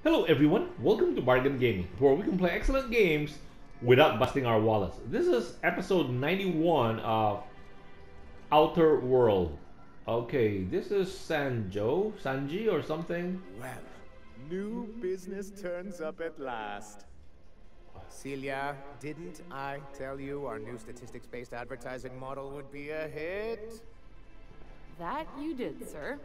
Hello everyone, welcome to Bargain Gaming, where we can play excellent games without busting our wallets. This is episode 91 of Outer World. Okay, this is Sanji or something. Well, new business turns up at last. Celia, didn't I tell you our new statistics-based advertising model would be a hit? That you did, sir.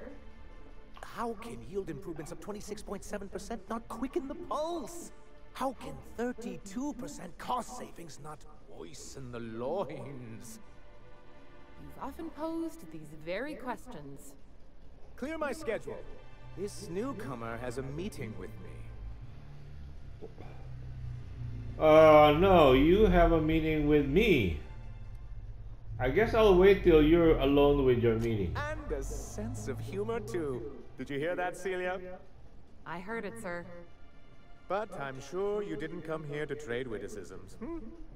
How can yield improvements of 26.7% not quicken the pulse? How can 32% cost savings not moisten the loins? You've often posed these very questions. Clear my schedule. This newcomer has a meeting with me. No, you have a meeting with me. I guess I'll wait till you're alone with your meeting. And a sense of humor, too. Did you hear that, Celia? I heard it, sir. But I'm sure you didn't come here to trade witticisms.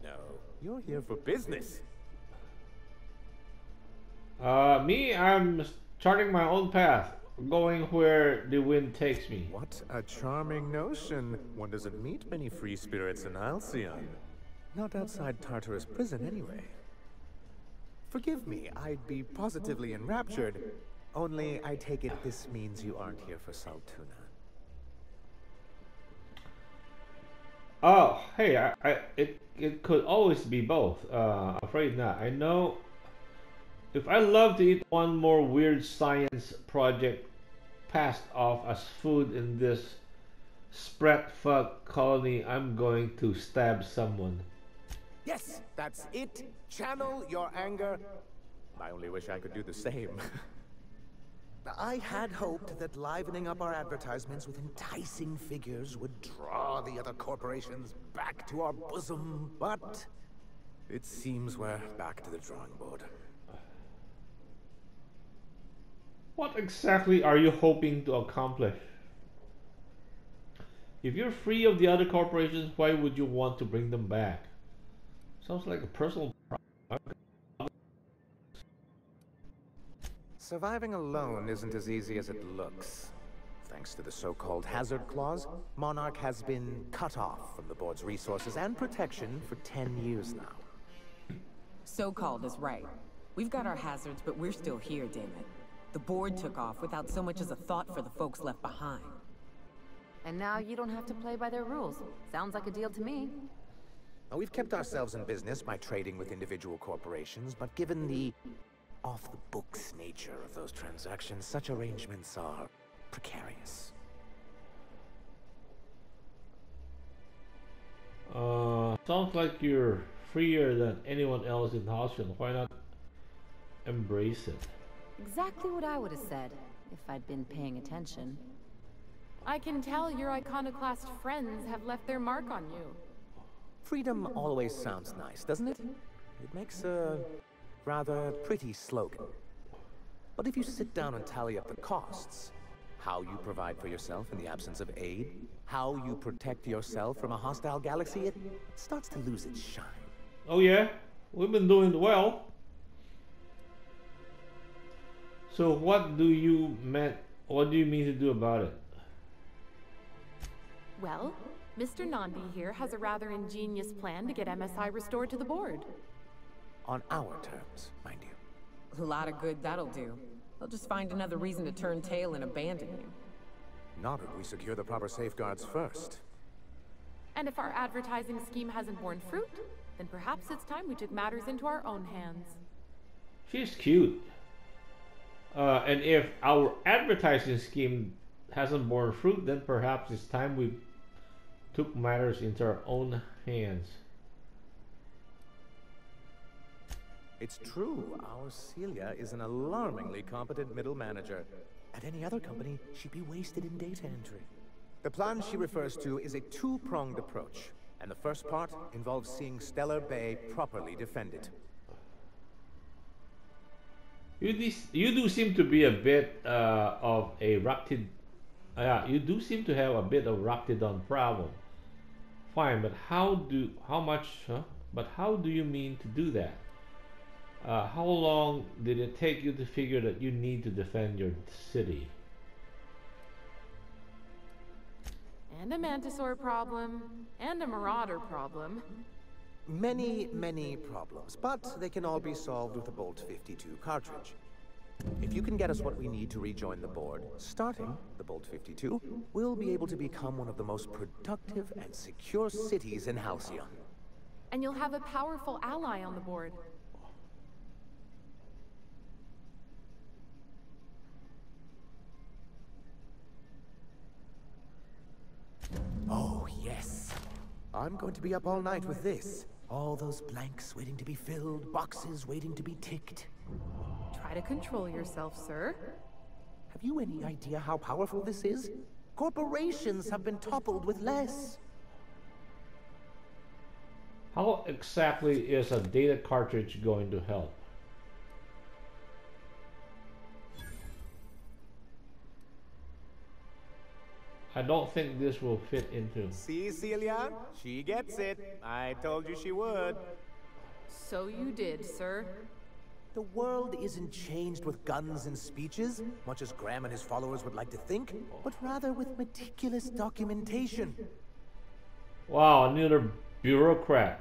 No, you're here for business. Me, I'm charting my own path, going where the wind takes me. What a charming notion. One doesn't meet many free spirits in Halcyon. Not outside Tartarus prison, anyway. Forgive me, I'd be positively enraptured. Only, I take it this means you aren't here for salt tuna. Oh, hey, it could always be both. Afraid not. I know if I love to eat one more weird science project passed off as food in this spread fuck colony, I'm going to stab someone. Yes, that's it. Channel your anger. I only wish I could do the same. I had hoped that livening up our advertisements with enticing figures would draw the other corporations back to our bosom, but it seems we're back to the drawing board. What exactly are you hoping to accomplish? If you're free of the other corporations, why would you want to bring them back? Sounds like a personal problem. Surviving alone isn't as easy as it looks. Thanks to the so-called hazard clause, Monarch has been cut off from the board's resources and protection for 10 years now. So-called is right. We've got our hazards, but we're still here, damn it. The board took off without so much as a thought for the folks left behind. And now you don't have to play by their rules. Sounds like a deal to me. Now, we've kept ourselves in business by trading with individual corporations, but given the off-the-books nature of those transactions, such arrangements are precarious. Sounds like you're freer than anyone else in Halcyon. Why not embrace it? Exactly what I would have said, if I'd been paying attention. I can tell your iconoclast friends have left their mark on you. Freedom always sounds nice, doesn't it? It makes a rather pretty slogan. But if you sit down and tally up the costs, how you provide for yourself in the absence of aid, how you protect yourself from a hostile galaxy, it starts to lose its shine. Oh yeah, we've been doing well. So what do you mean to do about it? Well, Mr. Nandi here has a rather ingenious plan to get MSI restored to the board. On our terms, mind you. A lot of good that'll do. They'll just find another reason to turn tail and abandon you. Not if we secure the proper safeguards first. And if our advertising scheme hasn't borne fruit, then perhaps it's time we took matters into our own hands. She's cute. And if our advertising scheme hasn't borne fruit, then perhaps it's time we took matters into our own hands. It's true, our Celia is an alarmingly competent middle manager. At any other company, she'd be wasted in data entry. The plan she refers to is a two-pronged approach, and the first part involves seeing Stellar Bay properly defended. You do seem to be a bit of a Raptid. You do seem to have a bit of Raptidon problem. Fine, but how do you mean to do that? How long did it take you to figure that you need to defend your city? And a Mantisaur problem. And a Marauder problem. Many, many problems, but they can all be solved with a Bolt 52 cartridge. If you can get us what we need to rejoin the board, starting the Bolt 52, we'll be able to become one of the most productive and secure cities in Halcyon. And you'll have a powerful ally on the board. Oh, yes. I'm going to be up all night with this. All those blanks waiting to be filled, boxes waiting to be ticked. Try to control yourself, sir. Have you any idea how powerful this is? Corporations have been toppled with less. How exactly is a data cartridge going to help? I don't think this will fit into. See, Celia? She gets it. I told you she would. So you did, sir. The world isn't changed with guns and speeches, much as Graham and his followers would like to think, but rather with meticulous documentation. Wow, another bureaucrat.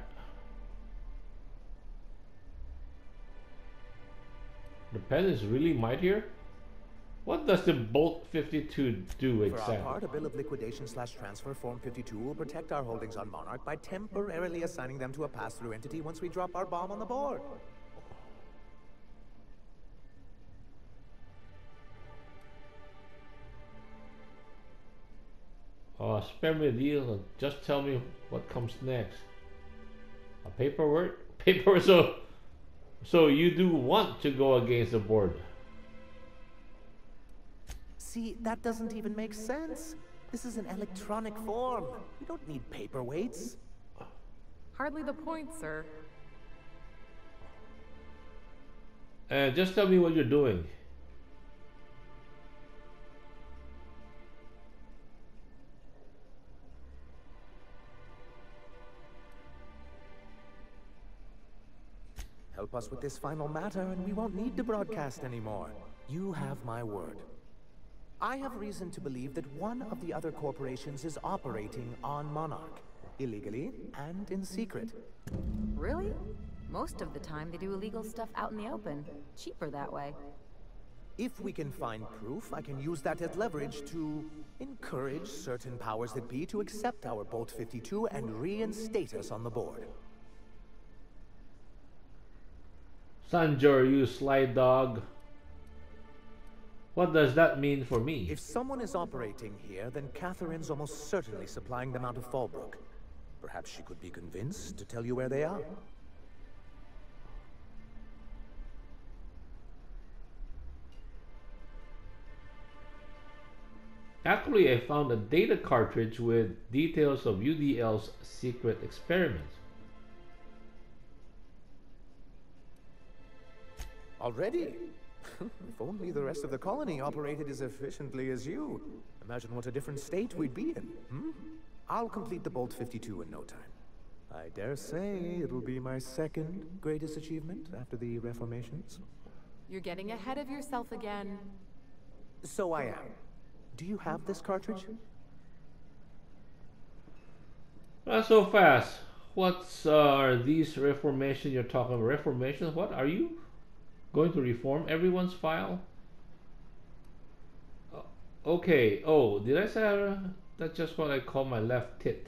The pen is really mightier? What does the Bolt 52 do exactly? For our part, a bill of liquidation/transfer Form 52 will protect our holdings on Monarch by temporarily assigning them to a pass-through entity once we drop our bomb on the board. Spare me a deal and just tell me what comes next. A paperwork? Paper, so you do want to go against the board. See, that doesn't even make sense. This is an electronic form. We don't need paperweights. Hardly the point, sir. Just tell me what you're doing. Help us with this final matter and we won't need to broadcast anymore. You have my word. I have reason to believe that one of the other corporations is operating on Monarch, illegally and in secret. Really? Most of the time they do illegal stuff out in the open. Cheaper that way. If we can find proof, I can use that as leverage to encourage certain powers that be to accept our Bolt 52 and reinstate us on the board. Sanjor, you sly dog. What does that mean for me? If someone is operating here, then Catherine's almost certainly supplying them out of Fallbrook. Perhaps she could be convinced to tell you where they are. Actually, I found a data cartridge with details of UDL's secret experiments. Already? If only the rest of the colony operated as efficiently as you. Imagine what a different state we'd be in, hmm? I'll complete the Bolt 52 in no time. I dare say it'll be my second greatest achievement after the reformations. You're getting ahead of yourself again. So I am. Do you have this cartridge? Not so fast. What's are these reformation you're talking about? Reformation? What are you going to reform everyone's file? Okay. Oh, did I say that's just what I call my left tit?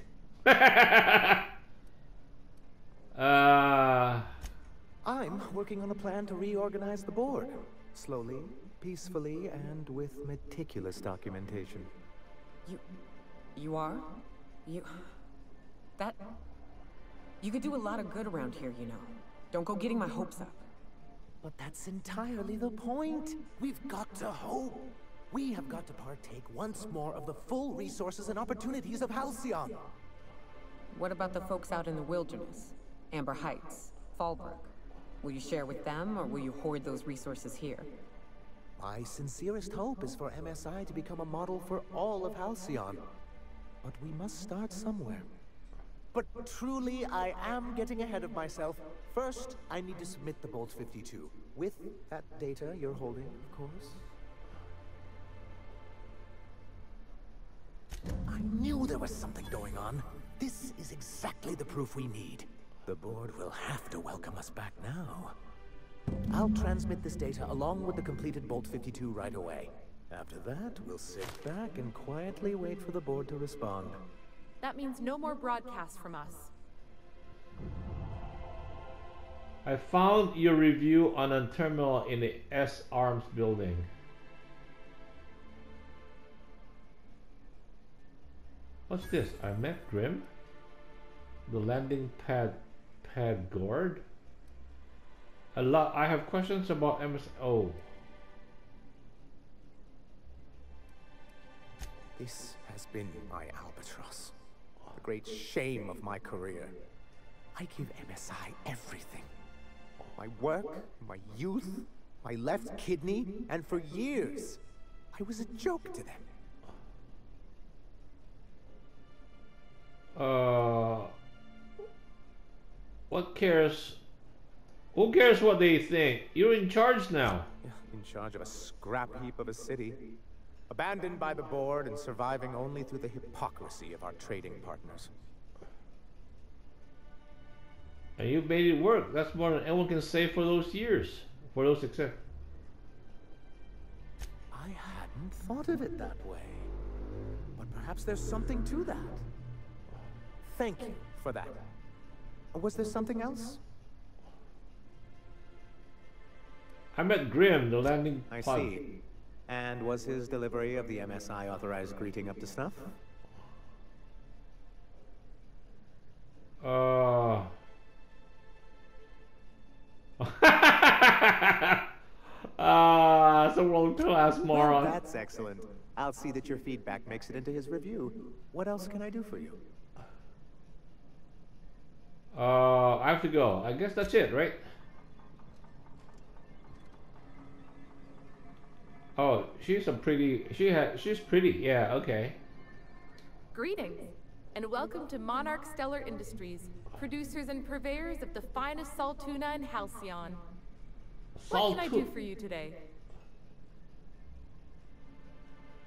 I'm working on a plan to reorganize the board. Slowly, peacefully, and with meticulous documentation. You are? You could do a lot of good around here, you know. Don't go getting my hopes up. But that's entirely the point. We've got to hope. We have got to partake once more of the full resources and opportunities of Halcyon. What about the folks out in the wilderness? Amber Heights, Fallbrook. Will you share with them, or will you hoard those resources here? My sincerest hope is for MSI to become a model for all of Halcyon. But we must start somewhere. But truly, I am getting ahead of myself. First, I need to submit the Bolt 52. With that data you're holding, of course. I knew there was something going on. This is exactly the proof we need. The board will have to welcome us back now. I'll transmit this data along with the completed Bolt 52 right away. After that, we'll sit back and quietly wait for the board to respond. That means no more broadcasts from us. I found your review on a terminal in the S Arms building. What's this? I met Grim? The landing pad guard? I have questions about MSI. Oh. This has been my albatross. The great shame of my career. I give MSI everything. My work, my youth, my left kidney, and for years, I was a joke to them. What cares? Who cares what they think? You're in charge now. In charge of a scrap heap of a city. Abandoned by the board and surviving only through the hypocrisy of our trading partners. And you made it work. That's more than anyone can say for those years. For those success. I hadn't thought of it that way. But perhaps there's something to that. Thank you for that. Was there something else? I met Grim, the landing I pod. see. And was his delivery of the MSI authorized greeting up to snuff? It's a world-class moron. Well, that's excellent. I'll see that your feedback makes it into his review. What else can I do for you? I have to go. I guess that's it, right? Oh, she's pretty, yeah, okay. Greetings, and welcome to Monarch Stellar Industries, producers and purveyors of the finest salt tuna in Halcyon. What can I do for you today?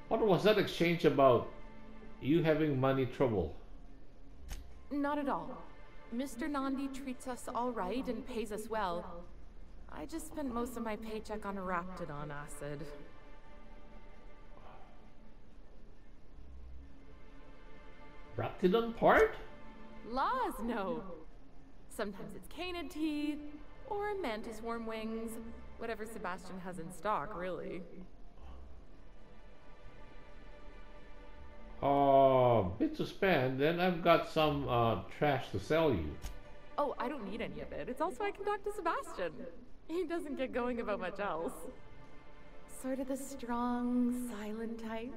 What was that exchange about? You having money trouble? Not at all. Mr. Nandi treats us all right and pays us well. I just spent most of my paycheck on Raptidon acid. Raptidon part? Laws, no. Sometimes it's canid teeth, or mantis worm wings. Whatever Sebastian has in stock, really. Bit to spend, then I've got some trash to sell you. Oh, I don't need any of it. It's also I can talk to Sebastian. He doesn't get going about much else. Sort of the strong, silent type.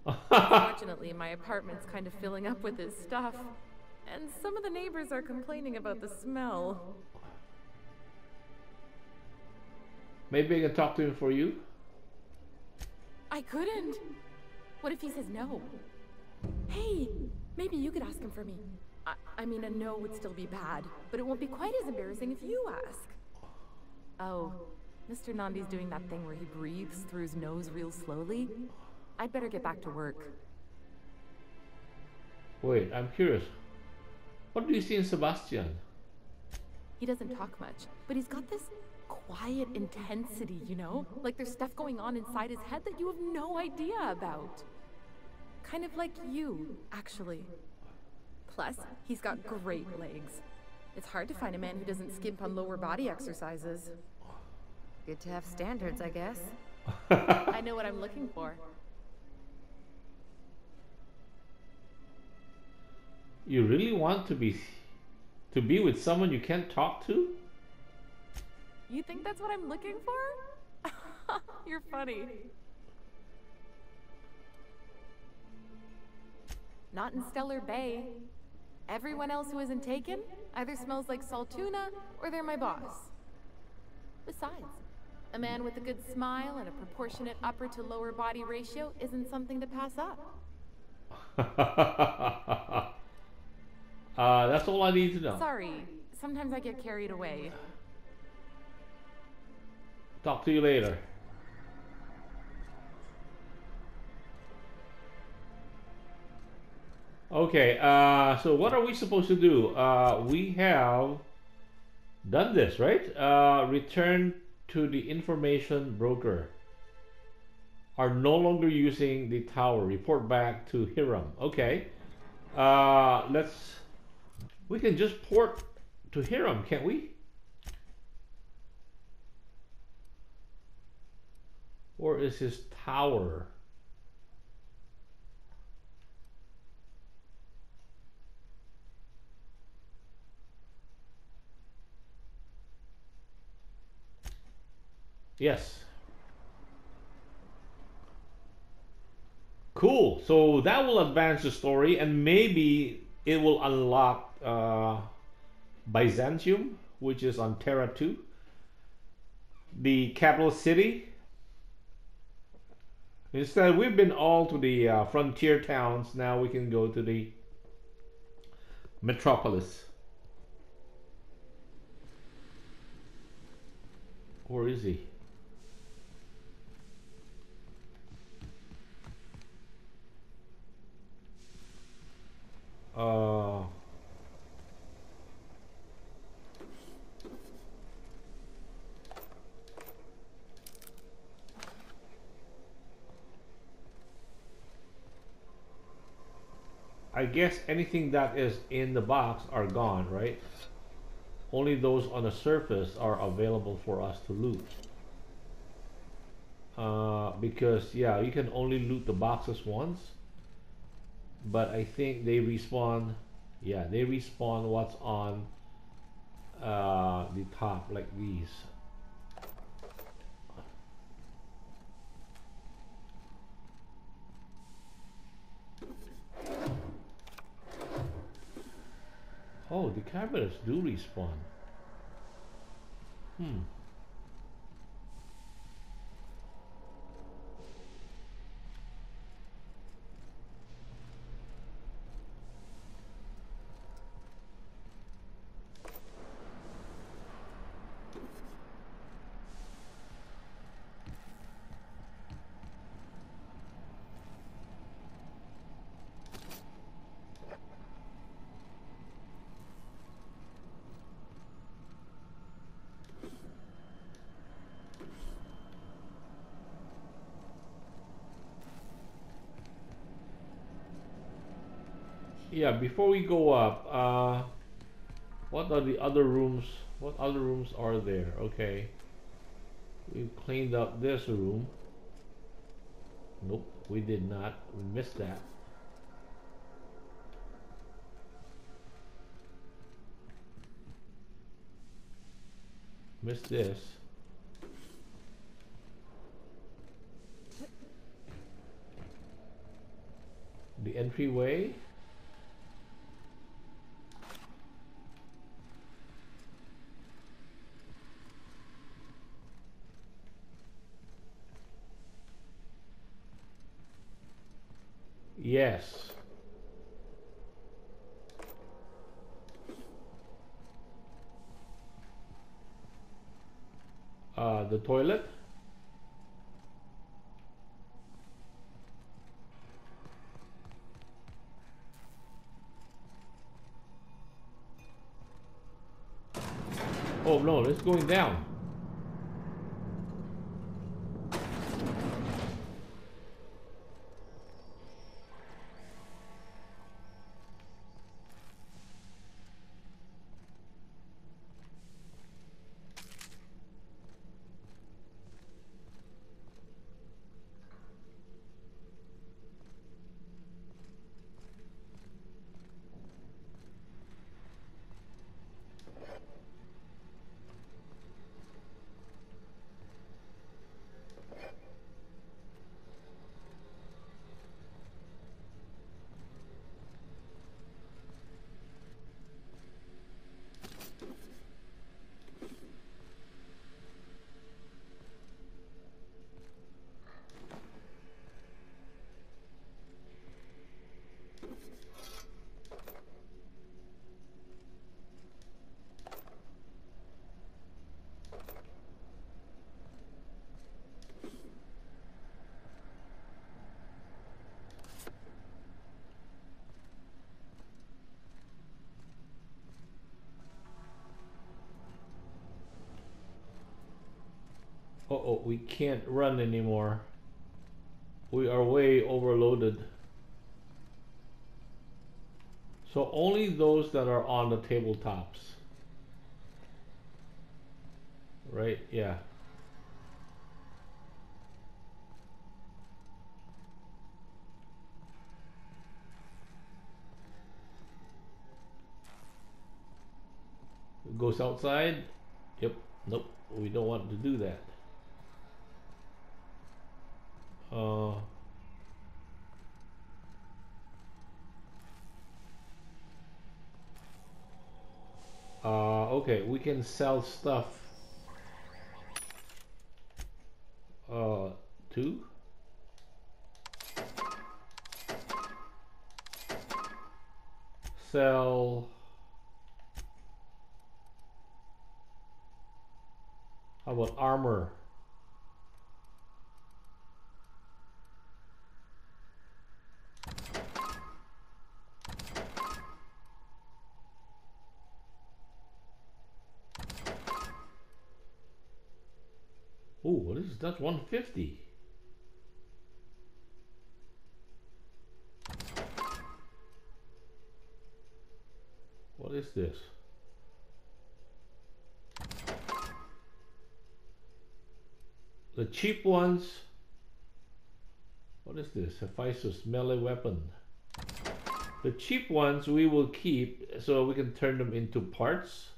Unfortunately, my apartment's kind of filling up with his stuff. And some of the neighbors are complaining about the smell. Maybe I can talk to him for you? I couldn't. What if he says no? Hey, maybe you could ask him for me. I mean, a no would still be bad, but it won't be quite as embarrassing if you ask. Oh, Mr. Nandi's doing that thing where he breathes through his nose real slowly. I'd better get back to work. Wait, I'm curious. What do you see in Sebastian? He doesn't talk much, but he's got this quiet intensity, you know? Like there's stuff going on inside his head that you have no idea about. Kind of like you, actually. Plus, he's got great legs. It's hard to find a man who doesn't skimp on lower body exercises. Good to have standards, I guess. I know what I'm looking for. You really want to be with someone you can't talk to? You think that's what I'm looking for? You're funny. Not in Stellar Bay. Everyone else who isn't taken either smells like salt tuna or they're my boss. Besides, a man with a good smile and a proportionate upper to lower body ratio isn't something to pass up. That's all I need to know. Sorry, sometimes I get carried away. Talk to you later. Okay, so what are we supposed to do? We have done this, right? Return to the information broker. Are no longer using the tower. Report back to Hiram. Okay. Let's. We can just port to Hiram, can't we? Or is his tower? Yes. Cool. So that will advance the story, and maybe it will unlock Byzantium, which is on Terra 2, the capital city. Instead, we've been all to the frontier towns. Now we can go to the metropolis. Where is he? Uh, I guess anything that is in the box are gone, right? Only those on the surface are available for us to loot. Because yeah, you can only loot the boxes once. But I think they respawn. Yeah, they respawn what's on the top, like these. Oh, the cabinets do respawn. Hmm. Yeah, before we go up, what are the other rooms? What other rooms are there? Okay. We've cleaned up this room. Nope, we did not. We missed that. Missed this. The entryway. Yes. The toilet. Oh no, it's going down. oh, we can't run anymore. We are way overloaded. So only those that are on the tabletops. Right? Yeah. It goes outside. Yep. Nope. We don't want to do that. Okay, we can sell stuff. Two. Sell. How about armor? Oh, what is that? 150. What is this? The cheap ones. What is this? Hephaestus melee weapon. The cheap ones we will keep so we can turn them into parts.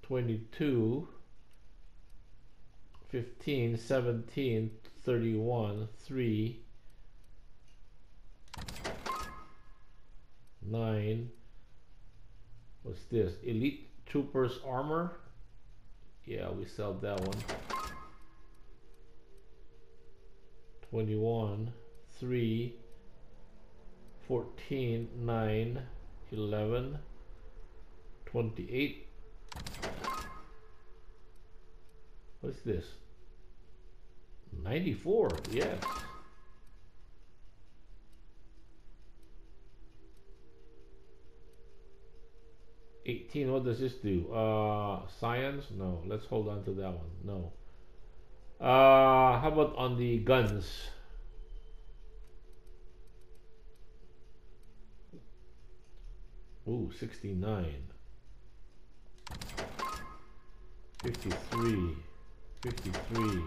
22, 15, 17, 31, 3, 9. What's this? Elite Troopers armor. Yeah, we sell that one. 21, 3, 14, 9, 11, 28. What's this? 94, yes. 18, what does this do? Science? No, let's hold on to that one. No. How about on the guns? Ooh, 69. 53. 53.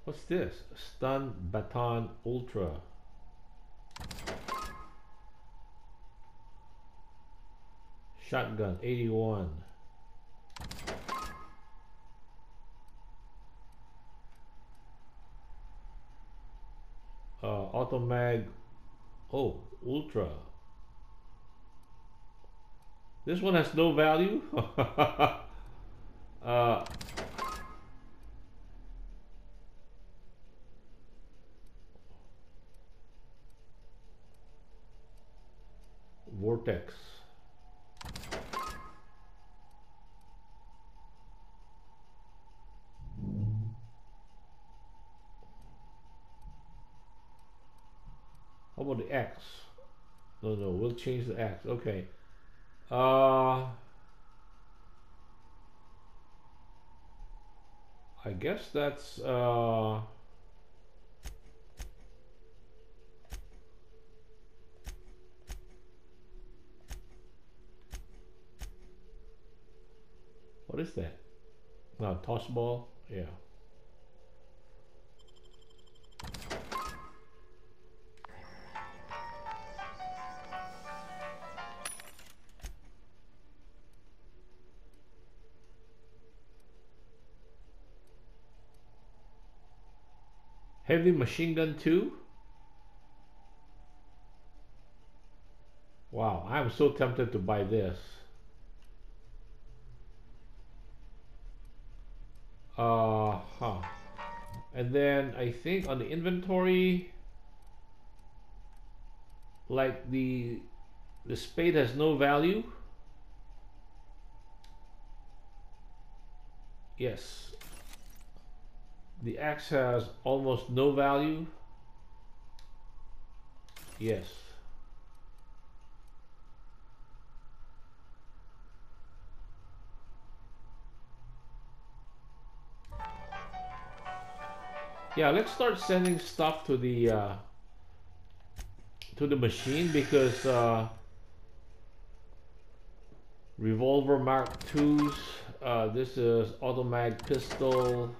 What's this? Stun Baton Ultra. Shotgun 81. Automag. Oh, Ultra. This one has no value. Vortex. How about the X? No, we'll change the X. Okay. I guess that's what is that? No, toss ball. Yeah. Heavy machine gun 2. Wow, I'm so tempted to buy this. And then I think on the inventory, like the spade has no value. Yes. The axe has almost no value. Yes. Yeah, let's start sending stuff to the machine because revolver Mark IIs. This is automatic pistol.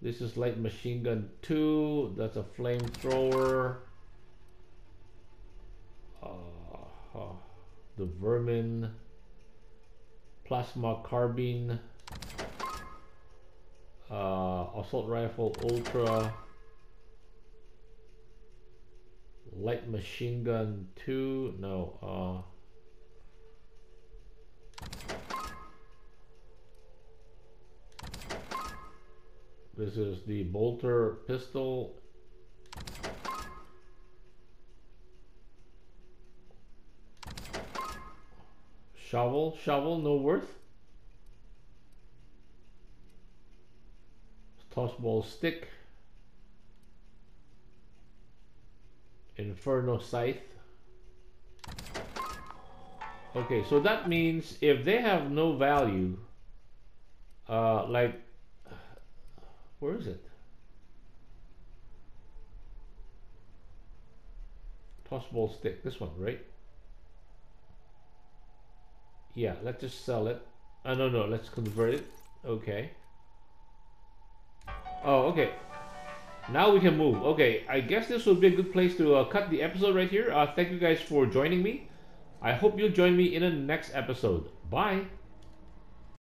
This is light machine gun 2. That's a flamethrower. The vermin. Plasma carbine. Assault rifle ultra. Light machine gun 2. No. This is the bolter pistol. Shovel, no worth. Tossball stick. Inferno scythe. Okay, so that means if they have no value, like, where is it? Tossball stick, this one, right? Yeah, let's just sell it. No, let's convert it. Okay. Oh, okay. Now we can move. Okay, I guess this would be a good place to cut the episode right here. Thank you guys for joining me. I hope you'll join me in the next episode. Bye.